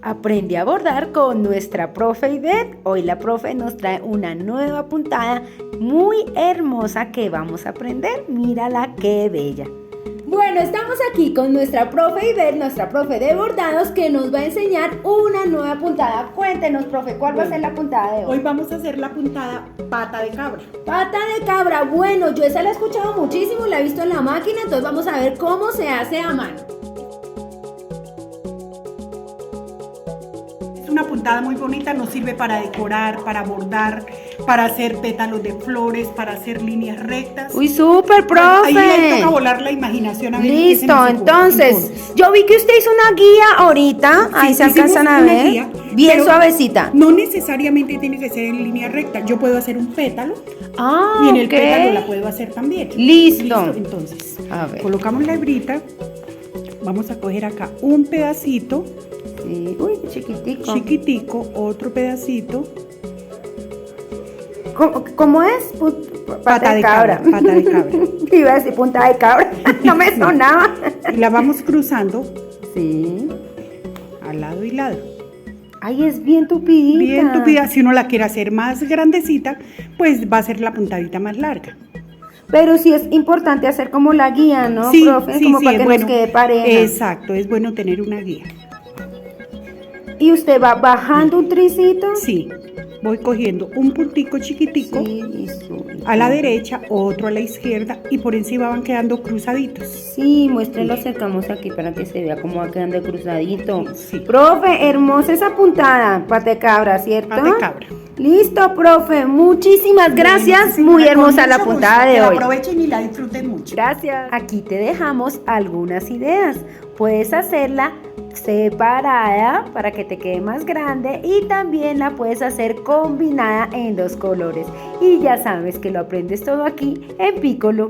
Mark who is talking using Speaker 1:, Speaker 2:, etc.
Speaker 1: Aprende a bordar con nuestra profe Ivette. Hoy la profe nos trae una nueva puntada muy hermosa que vamos a aprender. Mírala qué bella. Bueno, estamos aquí con nuestra profe Ivette, nuestra profe de bordados, que nos va a enseñar una nueva puntada. Cuéntenos, profe, ¿cuál va a ser la puntada de hoy?
Speaker 2: Hoy vamos a hacer la puntada pata de cabra.
Speaker 1: Pata de cabra, bueno, yo esa la he escuchado muchísimo, la he visto en la máquina, entonces vamos a ver cómo se hace a mano.
Speaker 2: Es una puntada muy bonita, nos sirve para decorar, para bordar, para hacer pétalos de flores, para hacer líneas rectas.
Speaker 1: Uy, súper, profe.
Speaker 2: Ahí toca volar la imaginación a ver qué se
Speaker 1: Listo,
Speaker 2: nos ocurre.
Speaker 1: entonces, yo vi que usted hizo una guía ahorita, ahí se alcanzan a ver,
Speaker 2: guía,
Speaker 1: bien suavecita.
Speaker 2: No necesariamente tiene que ser en línea recta, yo puedo hacer un pétalo
Speaker 1: Ah,
Speaker 2: y en el
Speaker 1: ok.
Speaker 2: pétalo la puedo hacer también.
Speaker 1: Listo.
Speaker 2: Entonces,
Speaker 1: A ver.
Speaker 2: colocamos la hebrita, vamos a coger acá un pedacito,
Speaker 1: Sí. Uy, chiquitico.
Speaker 2: chiquitico, otro pedacito.
Speaker 1: ¿Cómo es?
Speaker 2: Pata de cabra, pata de cabra.
Speaker 1: Iba a decir punta de cabra, no me sonaba.
Speaker 2: Y la vamos cruzando
Speaker 1: Sí.
Speaker 2: al lado y lado.
Speaker 1: Ay, es bien tupidita.
Speaker 2: Bien tupida, si uno la quiere hacer más grandecita, pues va a ser la puntadita más larga.
Speaker 1: Pero sí es importante hacer como la guía, ¿no,
Speaker 2: Sí,
Speaker 1: profe?
Speaker 2: sí,
Speaker 1: Como
Speaker 2: sí,
Speaker 1: para que
Speaker 2: es bueno.
Speaker 1: nos quede pareja.
Speaker 2: Exacto, es bueno tener una guía.
Speaker 1: ¿Y usted va bajando un tricito?
Speaker 2: Sí, voy cogiendo un puntico chiquitico
Speaker 1: Sí, listo.
Speaker 2: a la derecha, otro a la izquierda y por encima van quedando cruzaditos.
Speaker 1: Sí, muéstrenlo, acercamos aquí para que se vea cómo va quedando cruzadito.
Speaker 2: Sí.
Speaker 1: Profe, hermosa esa puntada, pata de cabra, ¿cierto?
Speaker 2: Pata de cabra.
Speaker 1: Listo, profe, muchísimas gracias.
Speaker 2: Sí,
Speaker 1: Muy
Speaker 2: con
Speaker 1: hermosa la
Speaker 2: mucho
Speaker 1: puntada
Speaker 2: gusto,
Speaker 1: de
Speaker 2: que la
Speaker 1: hoy.
Speaker 2: aprovechen y la disfruten mucho.
Speaker 1: Gracias. Aquí te dejamos algunas ideas. Puedes hacerla separada para que te quede más grande y también la puedes hacer combinada en dos colores. Y ya sabes que lo aprendes todo aquí en Piccolo.